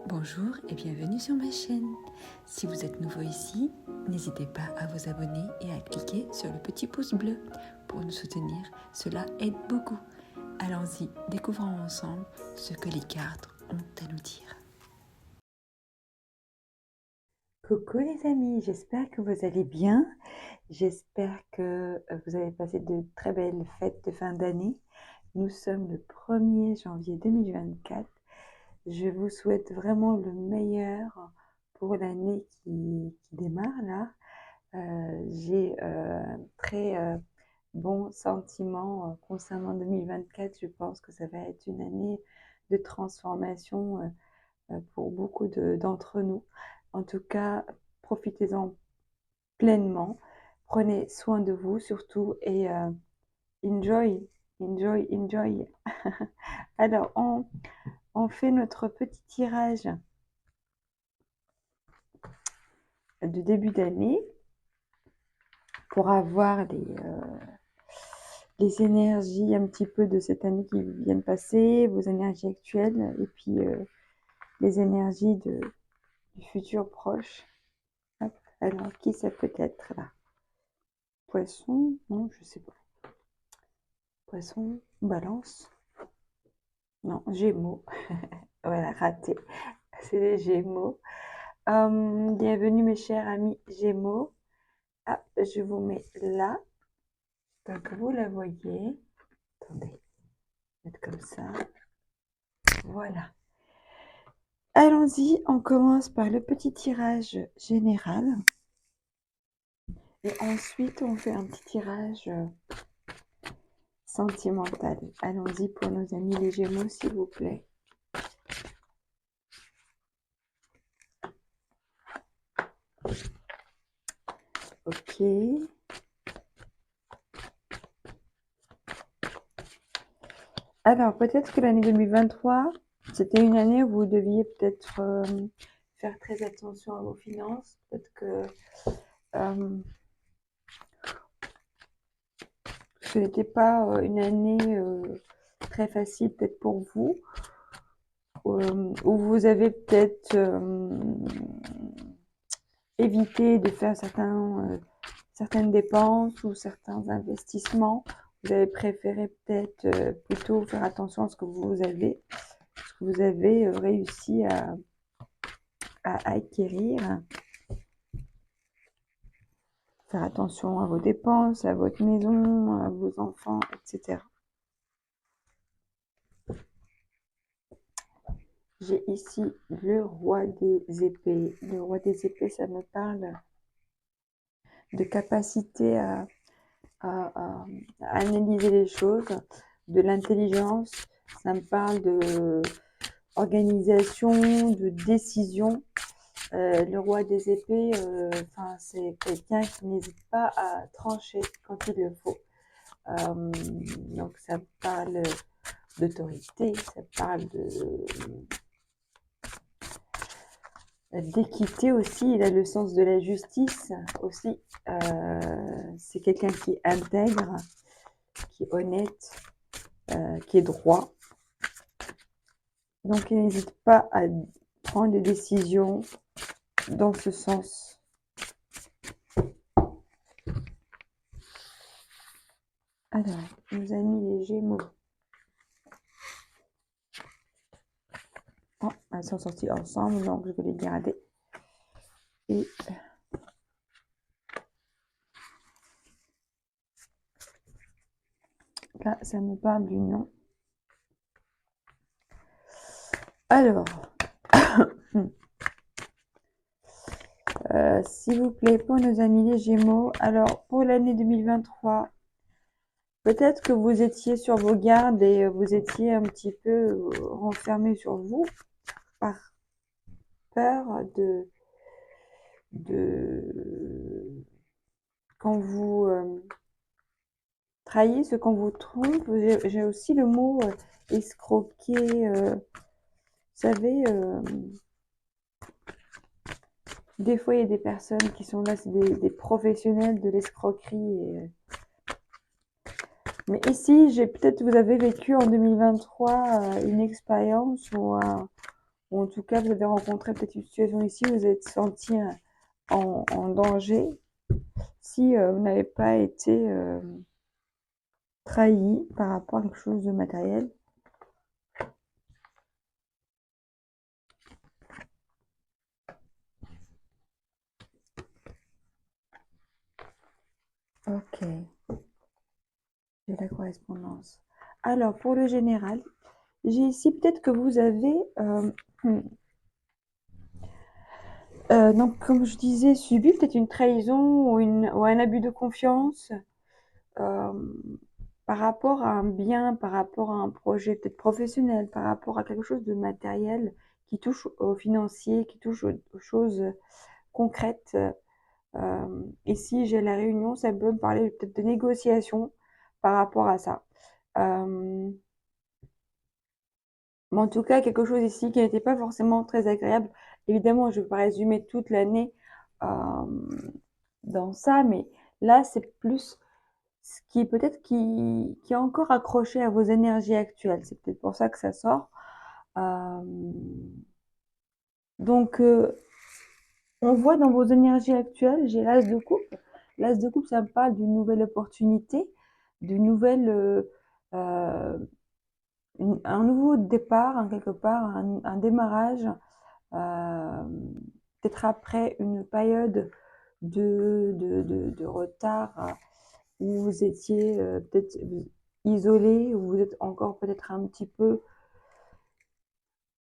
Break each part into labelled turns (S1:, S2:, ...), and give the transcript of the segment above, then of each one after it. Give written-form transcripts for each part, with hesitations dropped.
S1: Bonjour et bienvenue sur ma chaîne. Si vous êtes nouveau ici, n'hésitez pas à vous abonner et à cliquer sur le petit pouce bleu pour nous soutenir. Cela aide beaucoup. Allons-y, découvrons ensemble ce que les cartes ont à nous dire. Coucou les amis, j'espère que vous allez bien. J'espère que vous avez passé de très belles fêtes de fin d'année. Nous sommes le 1er janvier 2024. Je vous souhaite vraiment le meilleur pour l'année qui démarre là. J'ai très bons sentiments concernant 2024. Je pense que ça va être une année de transformation pour beaucoup d'entre nous. En tout cas, profitez-en pleinement. Prenez soin de vous surtout et enjoy, enjoy, enjoy. Alors, on fait notre petit tirage de début d'année pour avoir les énergies un petit peu de cette année qui vient de passer, vos énergies actuelles et puis les énergies du futur proche. Hop. Alors, qui ça peut être là? Poisson? Non, je sais pas. Poisson? Balance? Non, Gémeaux. Voilà, raté. C'est les Gémeaux. Bienvenue mes chers amis Gémeaux. Ah, je vous mets là. Donc vous la voyez. Attendez, mettre comme ça. Voilà. Allons-y, on commence par le petit tirage général. Et ensuite, on fait un petit tirage sentimental. Allons-y pour nos amis les Gémeaux, s'il vous plaît. Ok. Alors, peut-être que l'année 2023, c'était une année où vous deviez peut-être faire très attention à vos finances. Peut-être que ce n'était pas une année très facile peut-être pour vous, où vous avez peut-être évité de faire certaines dépenses ou certains investissements. Vous avez préféré peut-être plutôt faire attention à ce que vous avez réussi à acquérir. Faire attention à vos dépenses, à votre maison, à vos enfants, etc. J'ai ici le roi des épées. Le roi des épées, ça me parle de capacité à analyser les choses, de l'intelligence. Ça me parle de organisation, de décision. Le roi des épées, c'est quelqu'un qui n'hésite pas à trancher quand il le faut. Donc ça parle d'autorité, ça parle d'équité aussi, il a le sens de la justice aussi. C'est quelqu'un qui intègre, qui est honnête, qui est droit. Donc il n'hésite pas à prendre des décisions dans ce sens. Alors, nos amis les Gémeaux. Oh, elles sont sorties ensemble, donc je vais les garder. Et là, ça me parle du nom. Alors, s'il vous plaît, pour nos amis les Gémeaux, alors pour l'année 2023, peut-être que vous étiez sur vos gardes et vous étiez un petit peu renfermé sur vous par peur quand vous trahissez, quand vous trompe. J'ai aussi le mot escroquer. Vous savez, des fois, il y a des personnes qui sont là, c'est des professionnels de l'escroquerie. Mais ici, peut-être vous avez vécu en 2023 une expérience où ou en tout cas, vous avez rencontré peut-être une situation ici où vous êtes senti en danger si vous n'avez pas été trahi par rapport à quelque chose de matériel. Ok, j'ai la correspondance. Alors, pour le général, j'ai ici peut-être que vous avez, donc, comme je disais, subi peut-être une trahison ou un abus de confiance euh, par rapport à un bien, par rapport à un projet peut-être professionnel, par rapport à quelque chose de matériel qui touche au financier, qui touche aux choses concrètes. Ici, j'ai la réunion, ça peut me parler peut-être de négociation par rapport à ça. Euh, mais en tout cas, quelque chose ici qui n'était pas forcément très agréable. Évidemment, je ne vais pas résumer toute l'année dans ça, mais là, c'est plus ce qui est peut-être qui est encore accroché à vos énergies actuelles. C'est peut-être pour ça que ça sort. Euh, donc, on voit dans vos énergies actuelles, j'ai l'as de coupe. L'as de coupe, ça me parle d'une nouvelle opportunité, d'une nouvelle, euh, un nouveau départ, quelque part, un démarrage, euh, peut-être après une période de retard où vous étiez peut-être isolé, où vous êtes encore peut-être un petit peu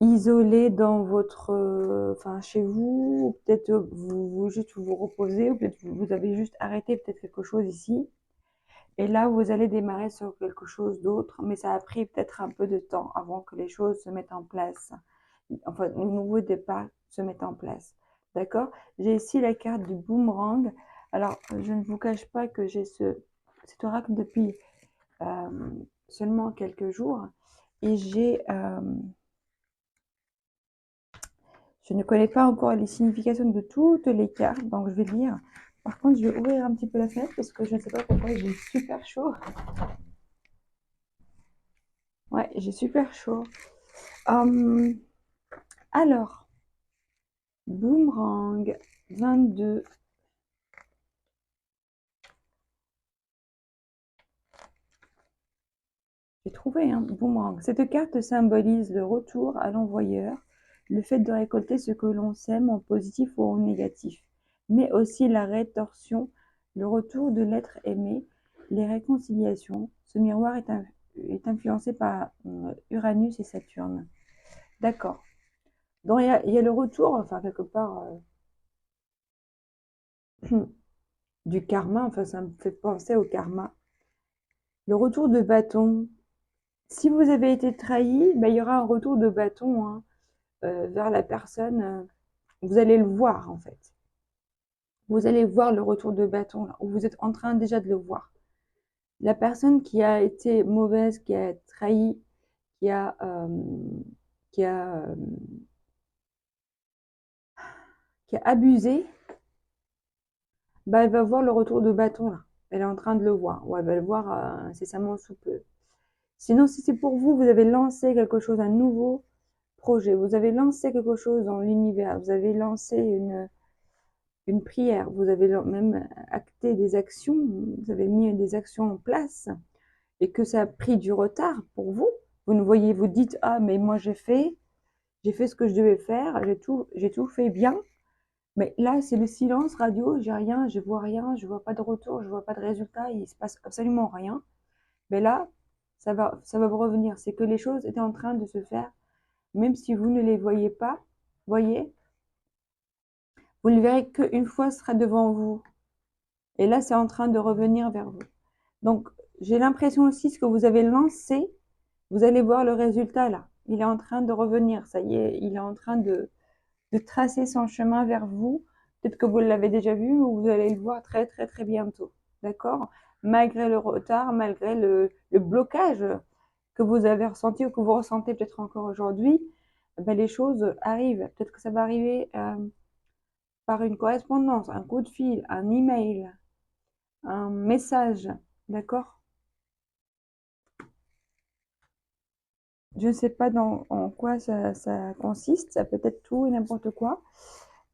S1: isolé dans votre, enfin chez vous, ou peut-être vous juste vous reposez, ou peut-être vous avez juste arrêté peut-être quelque chose ici. Et là, vous allez démarrer sur quelque chose d'autre, mais ça a pris peut-être un peu de temps avant que les choses se mettent en place. Enfin, le nouveau départ se mette en place. D'accord? J'ai ici la carte du boomerang. Alors, je ne vous cache pas que j'ai cet oracle depuis seulement quelques jours et je ne connais pas encore les significations de toutes les cartes, donc je vais lire. Par contre, je vais ouvrir un petit peu la fenêtre parce que je ne sais pas pourquoi j'ai super chaud. Ouais, j'ai super chaud. Hum, alors, boomerang 22. J'ai trouvé un boomerang. Cette carte symbolise le retour à l'envoyeur, le fait de récolter ce que l'on sème en positif ou en négatif, mais aussi la rétorsion, le retour de l'être aimé, les réconciliations. Ce miroir est influencé par Uranus et Saturne. D'accord. Donc il y a le retour, enfin quelque part, du karma, enfin ça me fait penser au karma. Le retour de bâton. Si vous avez été trahi, ben, il y aura un retour de bâton, hein, vers la personne. Vous allez le voir en fait. Vous allez voir le retour de bâton là, où vous êtes en train déjà de le voir. La personne qui a été mauvaise, qui a trahi, qui a, euh, qui a, euh, qui a abusé, bah, elle va voir le retour de bâton là. Elle est en train de le voir, ou elle va le voir incessamment sous peu. Sinon, si c'est pour vous, vous avez lancé quelque chose, un nouveau projet, vous avez lancé quelque chose dans l'univers, vous avez lancé une prière, vous avez même acté des actions, vous avez mis des actions en place et que ça a pris du retard pour vous, vous ne voyez, vous dites, ah, mais moi j'ai fait ce que je devais faire, j'ai tout fait bien, mais là c'est le silence radio, j'ai rien, je vois rien, je vois pas de retour, je vois pas de résultat, il se passe absolument rien. Mais là, ça va vous revenir. C'est que les choses étaient en train de se faire, même si vous ne les voyez pas, voyez, vous ne le verrez qu'une fois ce sera devant vous. Et là, c'est en train de revenir vers vous. Donc, j'ai l'impression aussi ce que vous avez lancé, vous allez voir le résultat là. Il est en train de revenir, ça y est, il est en train de tracer son chemin vers vous. Peut-être que vous l'avez déjà vu, ou vous allez le voir très très très bientôt. D'accord? Malgré le retard, malgré le blocage que vous avez ressenti ou que vous ressentez peut-être encore aujourd'hui, ben, les choses arrivent. Peut-être que ça va arriver par une correspondance, un coup de fil, un email, un message. D'accord? Je ne sais pas en quoi ça consiste, ça peut être tout et n'importe quoi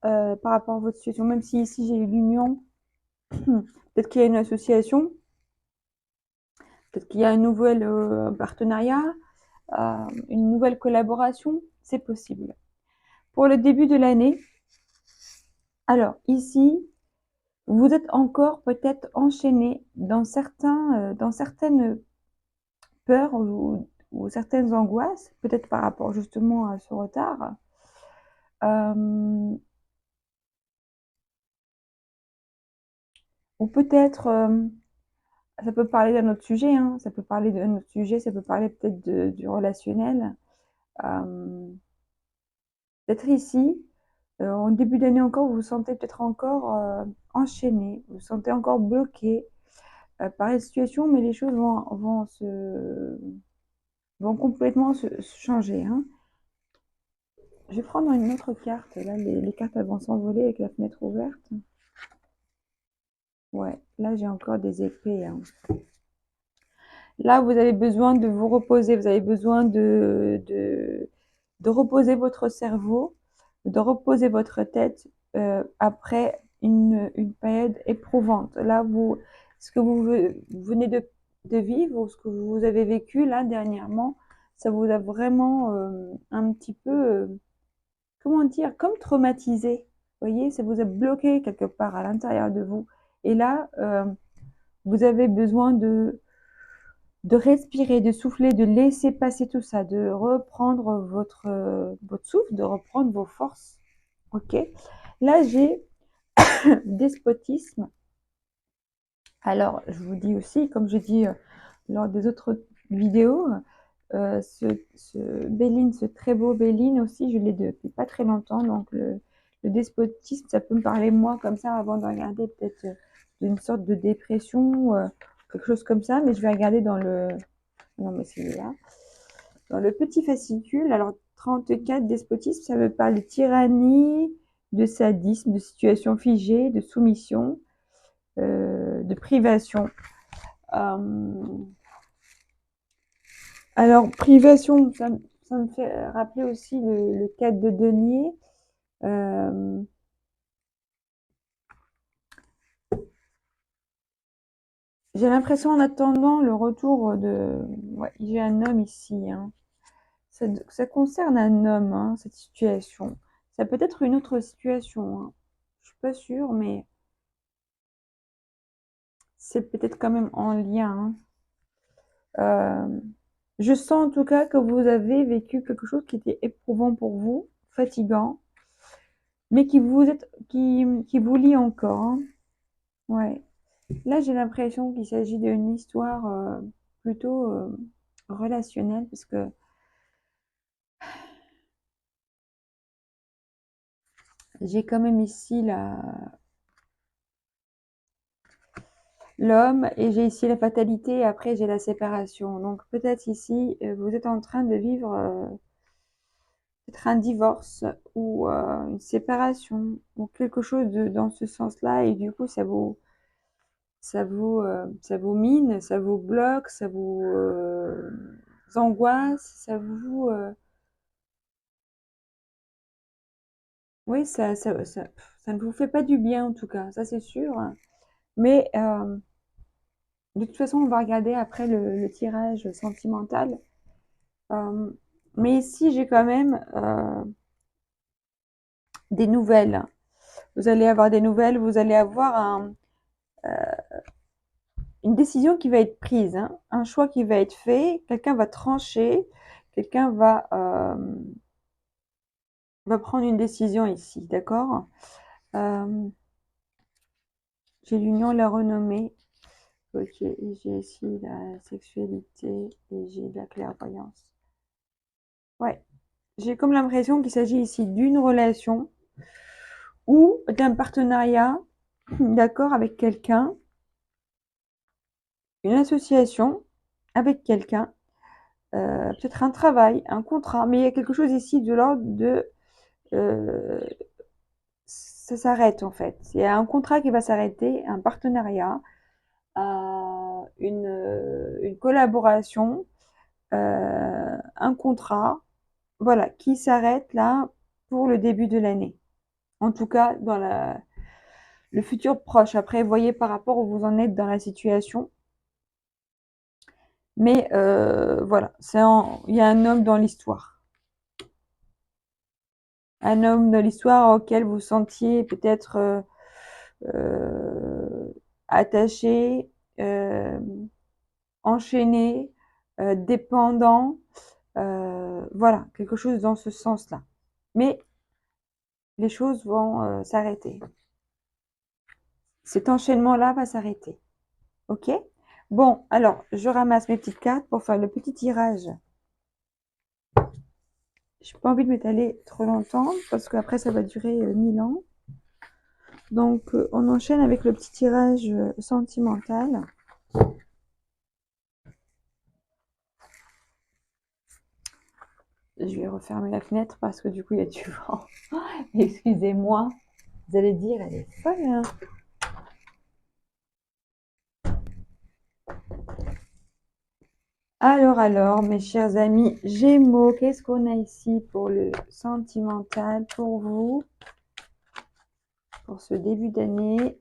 S1: par rapport à votre situation. Même si ici j'ai eu l'union, peut-être qu'il y a une association, peut-être qu'il y a un nouvel partenariat, une nouvelle collaboration, c'est possible. Pour le début de l'année, alors ici, vous êtes encore peut-être enchaîné dans certaines peurs ou certaines angoisses, peut-être par rapport justement à ce retard. Euh, ou peut-être, ça peut parler d'un autre sujet, hein, ça peut parler d'un autre sujet, ça peut parler peut-être du relationnel. Euh, Peut-être ici, en début d'année encore, vous vous sentez peut-être encore enchaîné, vous vous sentez encore bloqué par les situations, mais les choses vont complètement se changer, hein. Je vais prendre une autre carte. Là, les cartes elles vont s'envoler avec la fenêtre ouverte. Ouais, là j'ai encore des épées, hein. Là, vous avez besoin de vous reposer, vous avez besoin de reposer votre cerveau, de reposer votre tête après une période éprouvante. Là, ce que vous venez de vivre ou ce que vous avez vécu là dernièrement, ça vous a vraiment un petit peu, comment dire, comme traumatisé. Vous voyez, ça vous a bloqué quelque part à l'intérieur de vous. Et là, vous avez besoin de respirer, de souffler, de laisser passer tout ça, de reprendre votre souffle, de reprendre vos forces. Ok. Là, j'ai despotisme. Alors, je vous dis aussi, comme je dis lors des autres vidéos, Béline, ce très beau Béline aussi, je l'ai depuis pas très longtemps. Donc, le despotisme, ça peut me parler moi comme ça avant de regarder peut-être d'une sorte de dépression, quelque chose comme ça. Mais je vais regarder dans le. Non, mais c'est là. Dans le petit fascicule, alors 34, despotisme, ça veut parler de tyrannie, de sadisme, de situation figée, de soumission, de privation. Euh, alors, privation, ça me fait rappeler aussi le cadre de denier. Euh, j'ai l'impression en attendant le retour de. Ouais, j'ai un homme ici, hein. Ça concerne un homme, hein, cette situation. Ça peut être une autre situation, hein. Je suis pas sûre, mais c'est peut-être quand même en lien, hein. Je sens en tout cas que vous avez vécu quelque chose qui était éprouvant pour vous, fatigant, mais qui vous lie encore, hein. Ouais. Là, j'ai l'impression qu'il s'agit d'une histoire plutôt relationnelle, parce que j'ai quand même ici l'homme et j'ai ici la fatalité et après j'ai la séparation. Donc peut-être ici, vous êtes en train de vivre peut-être un divorce ou une séparation ou quelque chose dans ce sens-là et du coup ça vous mine, ça vous bloque, ça vous angoisse, oui, ça ne vous fait pas du bien en tout cas, ça c'est sûr. Mais de toute façon, on va regarder après le tirage sentimental. Euh, mais ici, j'ai quand même des nouvelles. Vous allez avoir des nouvelles, vous allez avoir une décision qui va être prise, hein, un choix qui va être fait, quelqu'un va trancher, quelqu'un va prendre une décision ici, d'accord. euh, J'ai l'union, la renommée, ok, et j'ai ici la sexualité et j'ai de la clairvoyance. Ouais, j'ai comme l'impression qu'il s'agit ici d'une relation ou d'un partenariat, d'accord, avec quelqu'un, une association avec quelqu'un, peut-être un travail, un contrat, mais il y a quelque chose ici de l'ordre de euh, ça s'arrête en fait. Il y a un contrat qui va s'arrêter, un partenariat, une collaboration. un contrat, voilà, qui s'arrête là pour le début de l'année. En tout cas, dans le futur proche. Après, voyez par rapport où vous en êtes dans la situation. Mais voilà, il y a un homme dans l'histoire. Un homme dans l'histoire auquel vous sentiez peut-être attaché, euh, enchaîné, dépendant. Voilà, quelque chose dans ce sens-là. Mais les choses vont s'arrêter. Cet enchaînement-là va s'arrêter. OK? Bon, alors, je ramasse mes petites cartes pour faire le petit tirage. J'ai pas envie de m'étaler trop longtemps parce qu'après ça va durer 1000 ans. Donc, on enchaîne avec le petit tirage sentimental. Je vais refermer la fenêtre parce que du coup, il y a du vent. Excusez-moi. Vous allez dire, elle est folle, hein. Alors, mes chers amis Gémeaux, qu'est-ce qu'on a ici pour le sentimental pour vous, pour ce début d'année?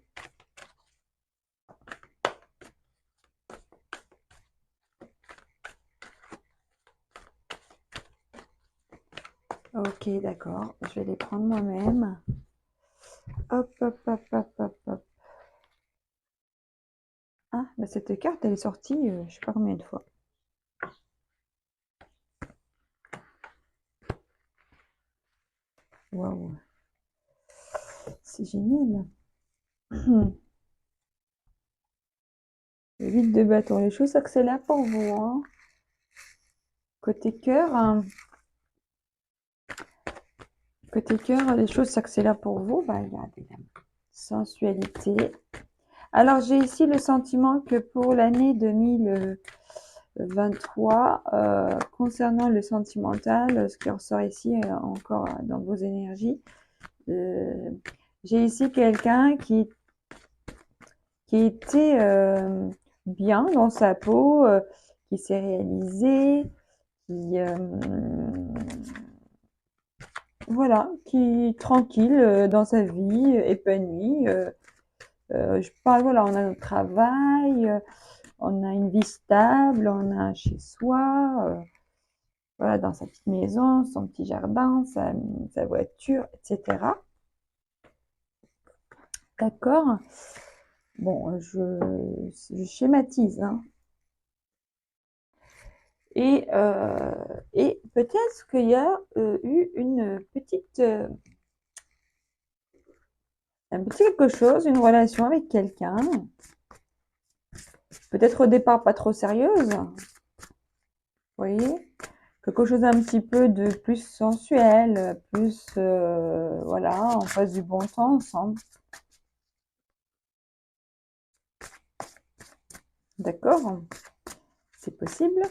S1: Ok, d'accord, je vais les prendre moi-même. Hop, hop, hop, hop, hop, hop. Ah, bah cette carte, elle est sortie, je sais pas combien de fois. Waouh, c'est génial. Le 8 de bâton, les choses s'accélèrent pour vous, hein. Côté cœur, hein. Côté cœur, les choses s'accélèrent pour vous. Bah, regardez, sensualité. Alors, j'ai ici le sentiment que pour l'année 2023, concernant le sentimental, ce qui ressort ici encore dans vos énergies, j'ai ici quelqu'un qui était bien dans sa peau, qui s'est réalisé, qui voilà, qui est tranquille dans sa vie, épanoui. Je parle, voilà, on a notre travail, on a une vie stable, on a un chez soi, voilà, dans sa petite maison, son petit jardin, sa voiture, etc. D'accord? Bon, je schématise, hein. Et, et peut-être qu'il y a eu un petit quelque chose, une relation avec quelqu'un. Peut-être au départ pas trop sérieuse, vous voyez? Quelque chose un petit peu de plus sensuel, plus, voilà, on passe du bon temps ensemble. D'accord? C'est possible.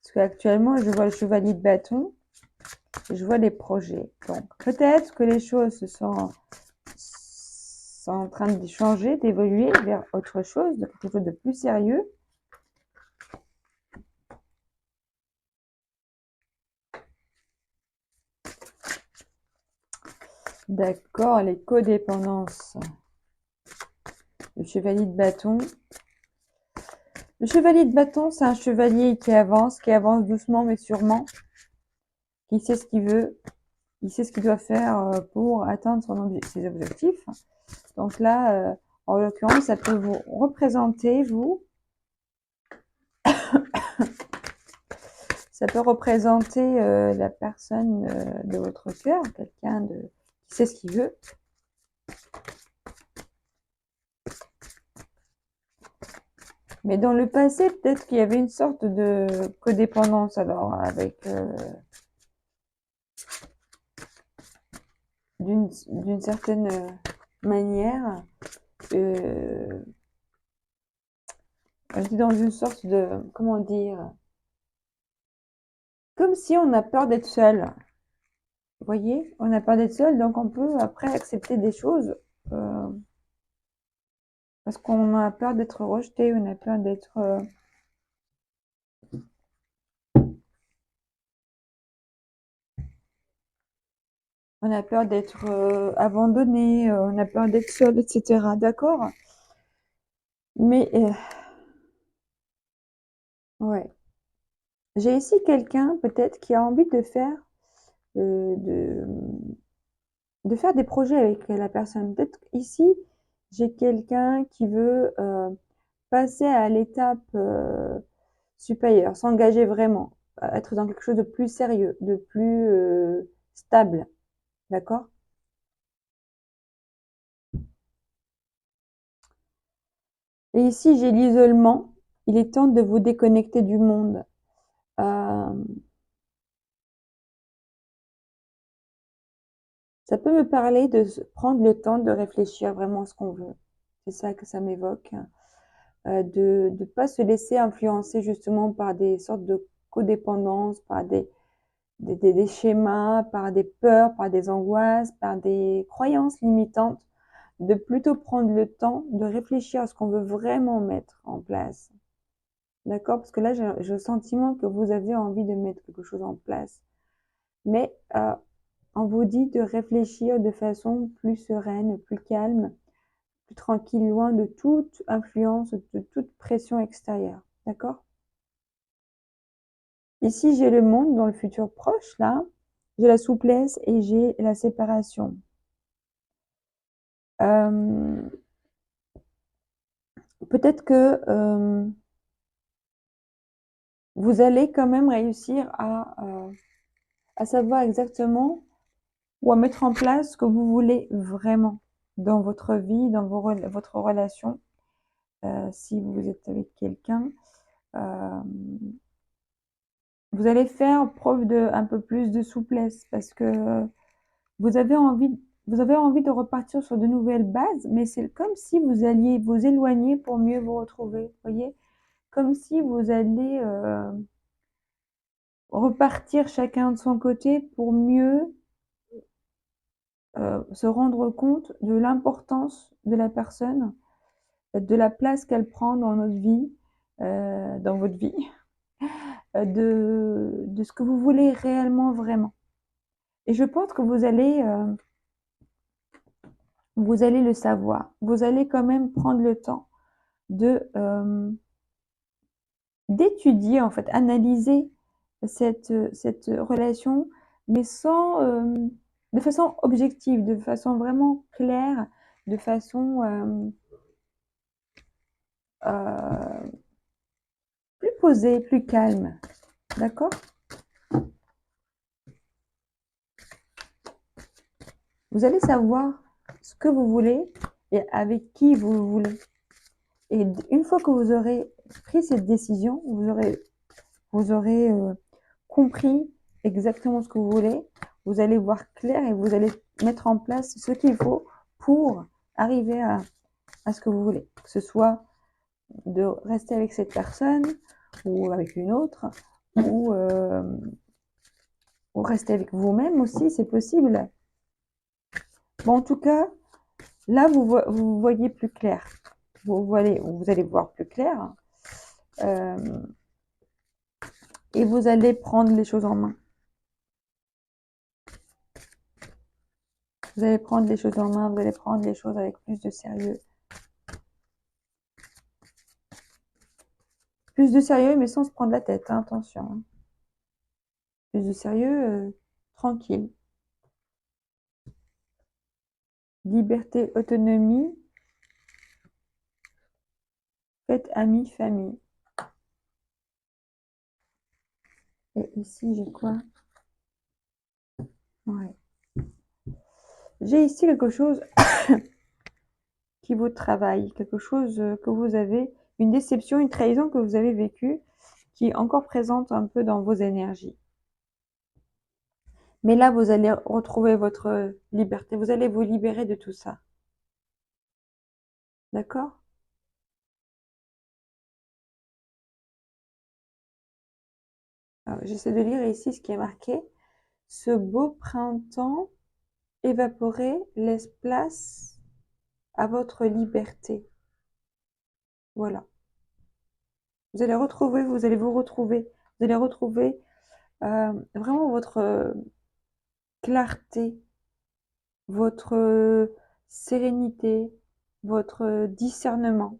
S1: Parce qu'actuellement, je vois le chevalier de bâton, je vois les projets. Donc, peut-être que les choses sont en train de changer, d'évoluer vers autre chose, quelque chose de plus sérieux. D'accord, les codépendances. Le chevalier de bâton. Le chevalier de bâton, c'est un chevalier qui avance doucement mais sûrement, qui sait ce qu'il veut, il sait ce qu'il doit faire pour atteindre ses objectifs. Donc là, en l'occurrence, ça peut vous représenter, ça peut représenter la personne de votre cœur, quelqu'un qui sait ce qu'il veut. Mais dans le passé, peut-être qu'il y avait une sorte de codépendance, alors, avec d'une certaine manière, on était dans une sorte de, comment dire, comme si on a peur d'être seul. Vous voyez, on a peur d'être seul, donc on peut après accepter des choses parce qu'on a peur d'être rejeté, on a peur d'être On a peur d'être abandonné, on a peur d'être seul, etc. D'accord? Mais ouais. J'ai ici quelqu'un peut-être qui a envie de faire euh, de, de faire des projets avec la personne. Peut-être ici, j'ai quelqu'un qui veut passer à l'étape supérieure, s'engager vraiment, être dans quelque chose de plus sérieux, de plus stable. D'accord? Et ici, j'ai l'isolement. Il est temps de vous déconnecter du monde. Euh, Ça peut me parler de prendre le temps de réfléchir vraiment à ce qu'on veut. C'est ça que ça m'évoque. De ne pas se laisser influencer justement par des sortes de codépendance, par des schémas, par des peurs, par des angoisses, par des croyances limitantes, de plutôt prendre le temps de réfléchir à ce qu'on veut vraiment mettre en place. D'accord? Parce que là, j'ai le sentiment que vous avez envie de mettre quelque chose en place. Mais on vous dit de réfléchir de façon plus sereine, plus calme, plus tranquille, loin de toute influence, de toute pression extérieure. D'accord? Ici, j'ai le monde dans le futur proche, là. J'ai la souplesse et j'ai la séparation. Euh, Peut-être que vous allez quand même réussir à savoir exactement ou à mettre en place ce que vous voulez vraiment dans votre vie, dans votre relation. Si vous êtes avec quelqu'un, euh, vous allez faire preuve de un peu plus de souplesse parce que vous avez envie, vous avez envie de repartir sur de nouvelles bases, mais c'est comme si vous alliez vous éloigner pour mieux vous retrouver, voyez? Comme si vous allez repartir chacun de son côté pour mieux se rendre compte de l'importance de la personne, de la place qu'elle prend dans notre vie, dans votre vie, de ce que vous voulez réellement vraiment. Et je pense que vous allez le savoir. Vous allez quand même prendre le temps de d'étudier, en fait, analyser cette relation, mais sans, de façon objective, de façon vraiment claire, de façon euh, plus posée, plus calme. D'accord? Vous allez savoir ce que vous voulez et avec qui vous voulez. Et une fois que vous aurez pris cette décision, vous aurez compris exactement ce que vous voulez, vous allez voir clair et vous allez mettre en place ce qu'il faut pour arriver à ce que vous voulez. Que ce soit de rester avec cette personne ou avec une autre, ou, euh, ou rester avec vous-même aussi, c'est possible. Bon, en tout cas, là, vous voyez plus clair. Vous allez voir plus clair. Euh, et vous allez prendre les choses en main. Vous allez prendre les choses en main, vous allez prendre les choses avec plus de sérieux. Plus de sérieux, mais sans se prendre la tête, hein, attention. Hein. Plus de sérieux, tranquille. Liberté, autonomie, fête, amis, famille. Et ici, j'ai quoi? Ouais. J'ai ici quelque chose qui vous travaille, quelque chose que vous avez, une déception, une trahison que vous avez vécue, qui est encore présente un peu dans vos énergies. Mais là, vous allez retrouver votre liberté, vous allez vous libérer de tout ça. D'accord? J'essaie de lire ici ce qui est marqué. Ce beau printemps évaporé laisse place à votre liberté. Voilà. Vous allez vous retrouver, vous allez retrouver vraiment votre clarté, votre sérénité, votre discernement.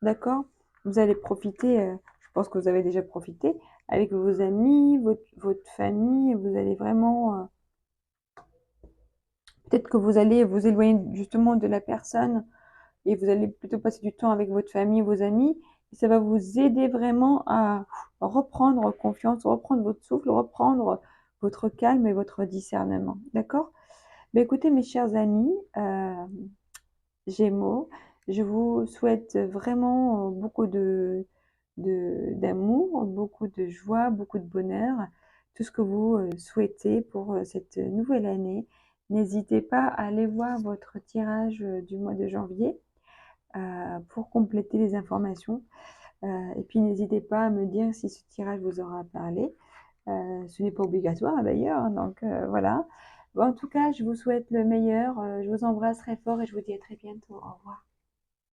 S1: D'accord? Vous allez profiter, je pense que vous avez déjà profité, avec vos amis, votre famille, vous allez vraiment, peut-être que vous allez vous éloigner justement de la personne et vous allez plutôt passer du temps avec votre famille, vos amis, et ça va vous aider vraiment à reprendre confiance, reprendre votre souffle, reprendre votre calme et votre discernement. D'accord? Ben écoutez, mes chers amis, Gémeaux, je vous souhaite vraiment beaucoup d'amour, beaucoup de joie, beaucoup de bonheur, tout ce que vous souhaitez pour cette nouvelle année. N'hésitez pas à aller voir votre tirage du mois de janvier pour compléter les informations. Et puis n'hésitez pas à me dire si ce tirage vous aura parlé. Ce n'est pas obligatoire d'ailleurs, donc voilà. Bon, en tout cas, je vous souhaite le meilleur. Je vous embrasse très fort et je vous dis à très bientôt. Au revoir.